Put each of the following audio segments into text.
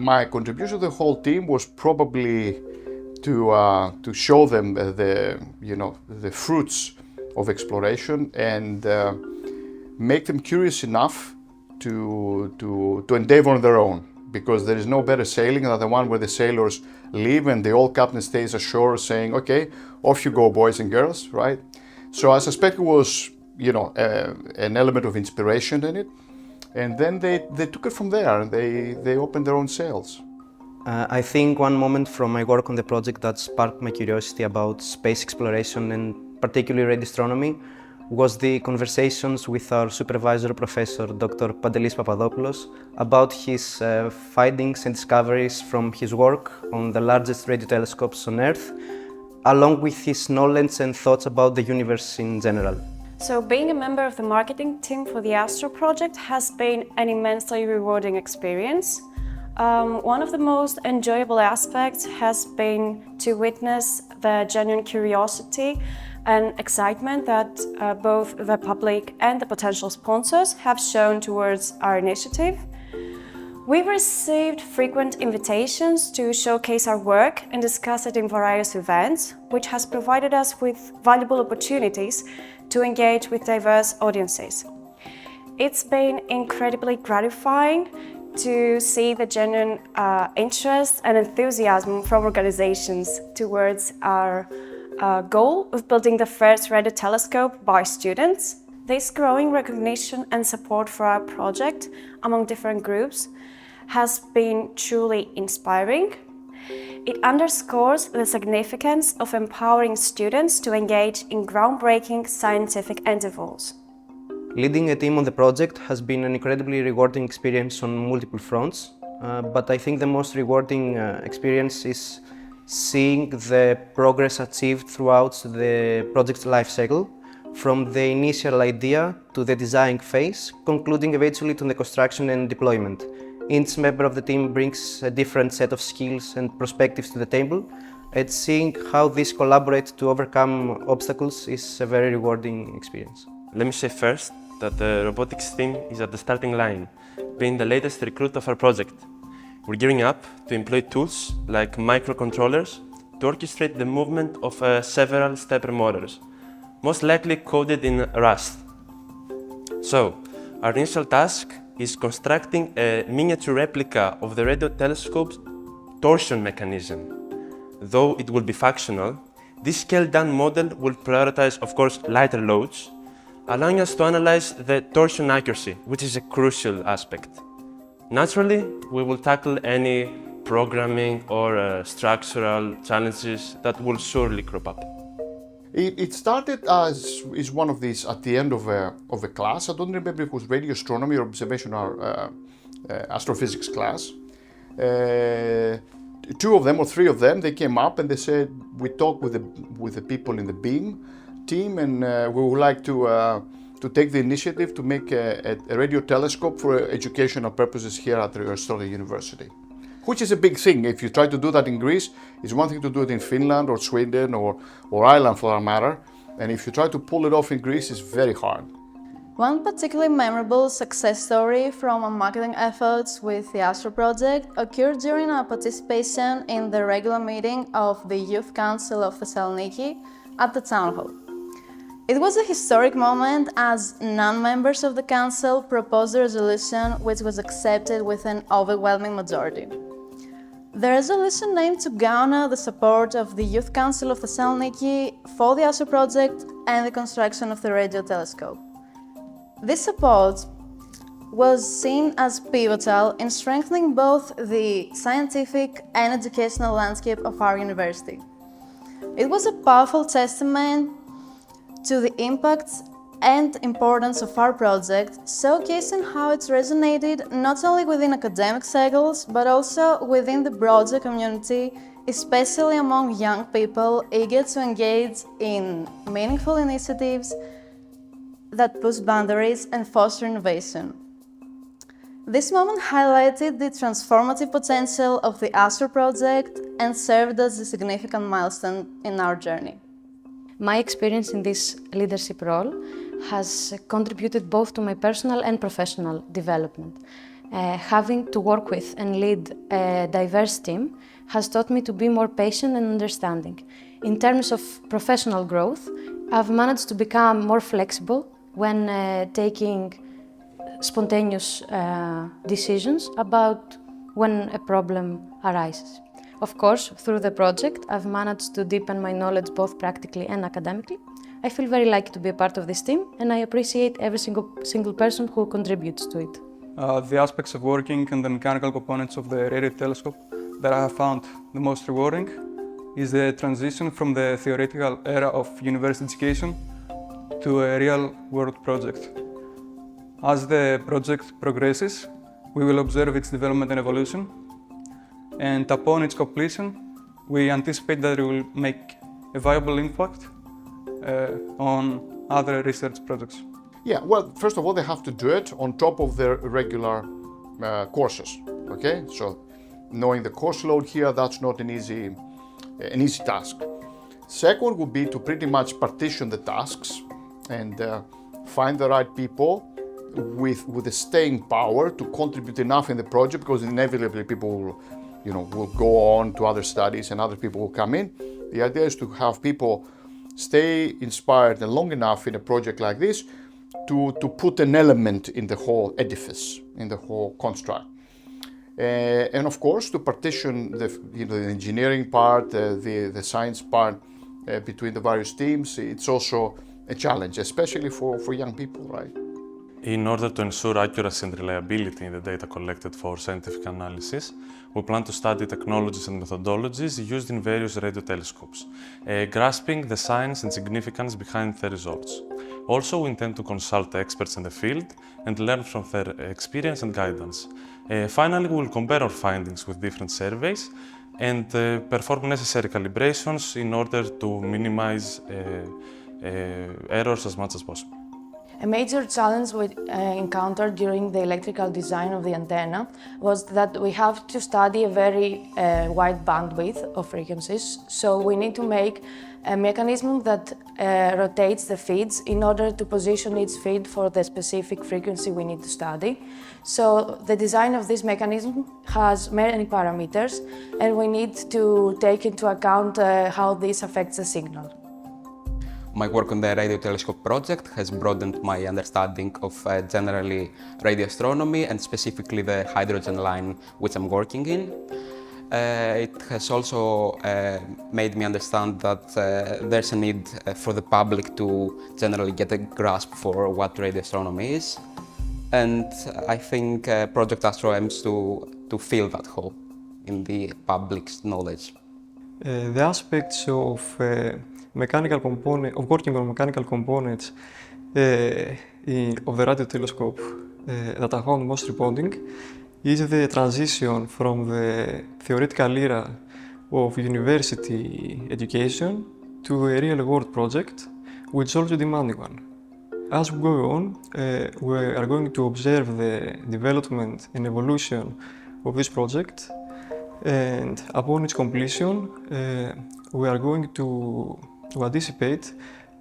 My contribution to the whole team was probably to show them the fruits of exploration and make them curious enough to endeavor on their own, because there is no better sailing than the one where the sailors leave and the old captain stays ashore saying, okay, off you go, boys and girls, right? So I suspect it was, an element of inspiration in it. And then they took it from there and they opened their own sails. I think one moment from my work on the project that sparked my curiosity about space exploration and particularly radio astronomy was the conversations with our supervisor professor, Dr. Pantelis Papadopoulos, about his findings and discoveries from his work on the largest radio telescopes on Earth, along with his knowledge and thoughts about the universe in general. So being a member of the marketing team for the ASTRO project has been an immensely rewarding experience. One of the most enjoyable aspects has been to witness the genuine curiosity and excitement that both the public and the potential sponsors have shown towards our initiative. We've received frequent invitations to showcase our work and discuss it in various events, which has provided us with valuable opportunities to engage with diverse audiences. It's been incredibly gratifying to see the genuine interest and enthusiasm from organizations towards our goal of building the first radio telescope by students. This growing recognition and support for our project among different groups has been truly inspiring. It underscores the significance of empowering students to engage in groundbreaking scientific endeavors. Leading a team on the project has been an incredibly rewarding experience on multiple fronts, but I think the most rewarding experience is seeing the progress achieved throughout the project's life cycle, from the initial idea to the design phase, concluding eventually to the construction and deployment. Each member of the team brings a different set of skills and perspectives to the table, and seeing how these collaborate to overcome obstacles is a very rewarding experience. Let me say first that the robotics team is at the starting line, being the latest recruit of our project. We're gearing up to employ tools like microcontrollers to orchestrate the movement of several stepper motors, most likely coded in Rust. So, our initial task is constructing a miniature replica of the radio telescope's torsion mechanism. Though it will be functional, this scaled-down model will prioritize, of course, lighter loads, allowing us to analyze the torsion accuracy, which is a crucial aspect. Naturally, we will tackle any programming or structural challenges that will surely crop up. It started as one of these at the end of a class. I don't remember if it was radio astronomy or observational astrophysics class. Two of them or three of them, they came up and they said, we talked with the people in the BEAM team, and we would like to take the initiative to make a radio telescope for educational purposes here at the Astronomy University. Which is a big thing. If you try to do that in Greece, it's one thing to do it in Finland or Sweden or Ireland for that matter. And if you try to pull it off in Greece, it's very hard. One particularly memorable success story from our marketing efforts with the ASTRO project occurred during our participation in the regular meeting of the Youth Council of Thessaloniki at the Town Hall. It was a historic moment as non-members of the Council proposed a resolution which was accepted with an overwhelming majority. The resolution aimed to garner the support of the Youth Council of Thessaloniki for the ASTRO project and the construction of the radio telescope. This support was seen as pivotal in strengthening both the scientific and educational landscape of our university. It was a powerful testament to the impacts and importance of our project, showcasing how it resonated not only within academic circles, but also within the broader community, especially among young people eager to engage in meaningful initiatives that push boundaries and foster innovation. This moment highlighted the transformative potential of the ASTRO project and served as a significant milestone in our journey. My experience in this leadership role has contributed both to my personal and professional development. Having to work with and lead a diverse team has taught me to be more patient and understanding. In terms of professional growth, I've managed to become more flexible when taking spontaneous decisions about when a problem arises. Of course, through the project, I've managed to deepen my knowledge both practically and academically. I feel very lucky to be a part of this team, and I appreciate every single person who contributes to it. The aspects of working on the mechanical components of the radio telescope that I have found the most rewarding is the transition from the theoretical era of university education to a real-world project. As the project progresses, we will observe its development and evolution, and upon its completion, we anticipate that it will make a viable impact on other research projects. Yeah, well, first of all, they have to do it on top of their regular courses, okay? So knowing the course load here, that's not an easy task. Second would be to pretty much partition the tasks and find the right people with the staying power to contribute enough in the project, because inevitably people will go on to other studies and other people will come in. The idea is to have people stay inspired and long enough in a project like this to put an element in the whole edifice, in the whole construct. And of course, to partition the engineering part, the science part between the various teams, it's also a challenge, especially for young people, right? In order to ensure accuracy and reliability in the data collected for scientific analysis, we plan to study technologies and methodologies used in various radio telescopes, grasping the science and significance behind the results. Also, we intend to consult experts in the field and learn from their experience and guidance. Finally, we will compare our findings with different surveys and perform necessary calibrations in order to minimize errors as much as possible. A major challenge we encountered during the electrical design of the antenna was that we have to study a very wide bandwidth of frequencies, so we need to make a mechanism that rotates the feeds in order to position each feed for the specific frequency we need to study. So the design of this mechanism has many parameters, and we need to take into account how this affects the signal. My work on the radio telescope project has broadened my understanding of generally radio astronomy and specifically the hydrogen line which I'm working in. It has also made me understand that there's a need for the public to generally get a grasp for what radio astronomy is. And I think Project ASTRO aims to fill that hole in the public's knowledge. The aspects of working on mechanical components of the radio telescope that I found most rewarding is the transition from the theoretical era of university education to a real-world project, which is also a demanding one. As we go on, we are going to observe the development and evolution of this project, and upon its completion, we are going to anticipate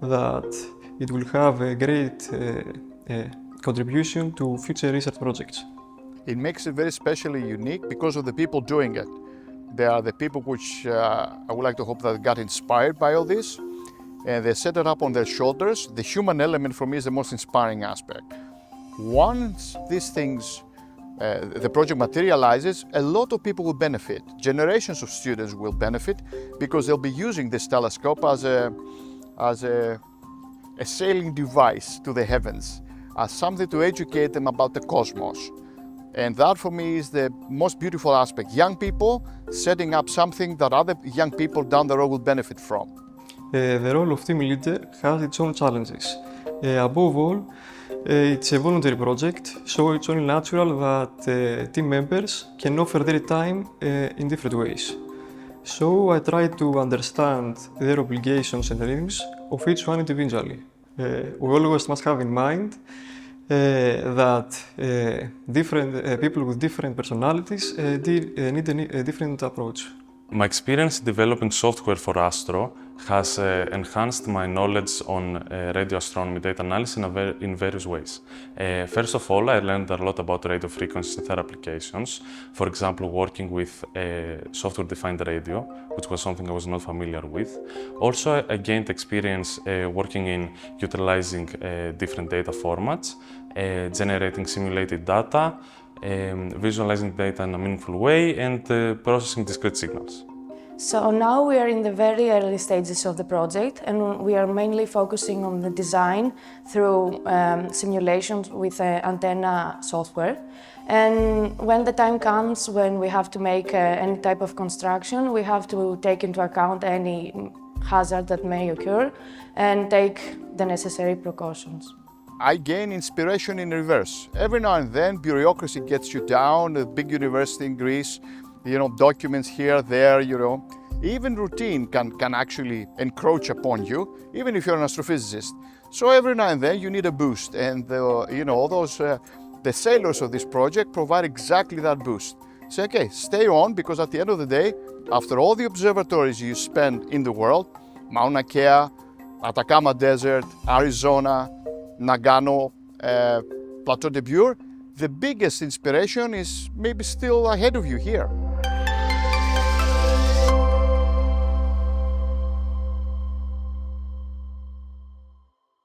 that it will have a great contribution to future research projects. It makes it very specially unique because of the people doing it. They are the people which I would like to hope that got inspired by all this, and they set it up on their shoulders. The human element for me is the most inspiring aspect. Once these things, the project materializes, a lot of people will benefit. Generations of students will benefit because they'll be using this telescope as a sailing device to the heavens, as something to educate them about the cosmos. And that for me is the most beautiful aspect. Young people setting up something that other young people down the road will benefit from. The role of team leader has its own challenges. Above all, it's a voluntary project, so it's only natural that team members can offer their time in different ways. So I try to understand their obligations and rhythms of each one individually. We always must have in mind that different people with different personalities need a different approach. My experience developing software for ASTRO has enhanced my knowledge on radio astronomy data analysis in various ways. First of all, I learned a lot about radio frequencies and their applications. For example, working with software-defined radio, which was something I was not familiar with. Also, I gained experience working in utilizing different data formats, generating simulated data, visualizing data in a meaningful way, and processing discrete signals. So now we are in the very early stages of the project, and we are mainly focusing on the design through simulations with antenna software. And when the time comes when we have to make any type of construction, we have to take into account any hazard that may occur and take the necessary precautions. I gain inspiration in reverse. Every now and then, bureaucracy gets you down, a big university in Greece, documents here, there, Even routine can actually encroach upon you, even if you're an astrophysicist. So every now and then you need a boost, and the sailors of this project provide exactly that boost. Say, okay, stay on, because at the end of the day, after all the observatories you spend in the world, Mauna Kea, Atacama Desert, Arizona, Nagano, Plateau de Bure, the biggest inspiration is maybe still ahead of you here.